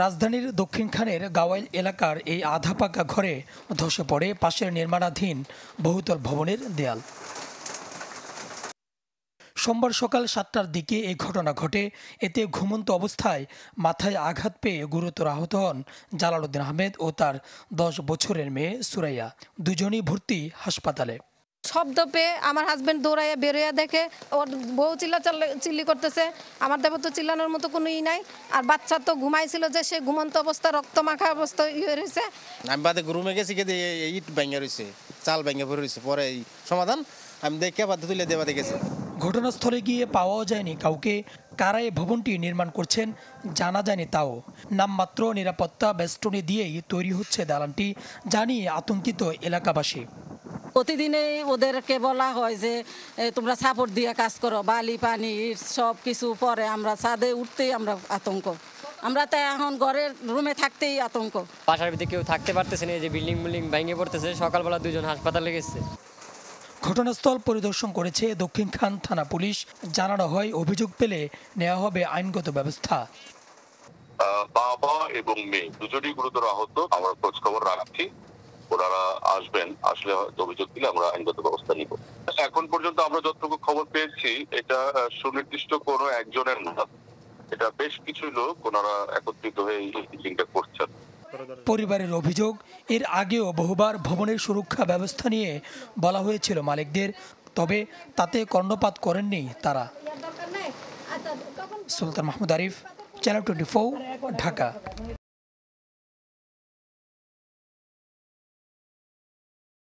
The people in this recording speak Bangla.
রাজধানীর দক্ষিণখানের গাওয়াইল এলাকার এই আধা পাকা ঘরে ধসে পড়ে পাশের নির্মাণাধীন বহুতল ভবনের দেয়াল। সোমবার সকাল ৭টার দিকে এই ঘটনা ঘটে। এতে ঘুমন্ত অবস্থায় মাথায় আঘাত পেয়ে গুরুতর আহত হন জালালউদ্দিন আহমেদ ও তার ১০ বছরের মেয়ে সুরাইয়া। দুজনই ভর্তি হাসপাতালে। শব্দ পেয়ে আমার হাজবেন্ড দৌড়াইয়া বেরোয়া দেখে ওর বউ চিল্লি করতেছে। আমার দেবর তো চিল্লানোর মতো কোনো নাই। আর বাচ্চা তো ঘুমাইছিল, যে সে ঘুমন্ত অবস্থা, রক্ত মাখা অবস্থা রয়েছে। আমি বাদে রুমে গেছি, ইট ভেঙে রয়েছে, চাল ভেঙে পড়ে রয়েছে। পরে এই সমাধান আমি দেখে বাদে তুলে দিয়ে বাদে গেছি। ঘটনাস্থলে গিয়ে পাওয়াও যায়নি কাউকে। কারা এই ভবনটি নির্মাণ করছেন জানা যায়নি তাও। নামমাত্র নিরাপত্তা বেষ্টনী দিয়েই তৈরি হচ্ছে দালানটি, জানিয়ে আতঙ্কিত এলাকাবাসী। প্রতিদিনে ওদেরকে বলা হয় যে তোমরা সাপোর্ট দিয়ে কাজ করো, বালি পানি সব কিছু। পরে আমরা ছাদে উঠতেই আমরা আতঙ্ক, আমরা তো এখন ঘরের রুমে থাকতেই আতঙ্ক। বাসার ভিতরে কেউ থাকতে পারতেছে না, যে বিল্ডিং ভেঙে পড়তেছে। সকালবেলা 2 জন হাসপাতালে গেছে। ঘটনাস্থল পরিদর্শন করেছে দক্ষিণখান থানা পুলিশ। জানানো হয় অভিযোগ পেলে নেওয়া হবে আইনগত ব্যবস্থা। বাবা এবং মেয়ে দুজনই গুরুতর আহত। আমরা খোঁজ খবর রাখছি, ওনারা আসবেন, আসলে অভিযোগ দিলে আমরা আইনগত ব্যবস্থা নিব। এখন পর্যন্ত আমরা যতটুকু খবর পেয়েছি, এটা সুনির্দিষ্ট কোনো একজনের না, এটা বেশ কিছু লোক ওনারা একত্রিত হয়ে এই বিল্ডিংটা করছেন। পরিবারের অভিযোগ, এর আগেও বহুবার ভবনের সুরক্ষা ব্যবস্থা নিয়ে বলা হয়েছিল মালিকদের, তবে তাতে কর্ণপাত করেননি তারা। সুলতান মাহমুদ আরিফ, চ্যানেল 24, ঢাকা।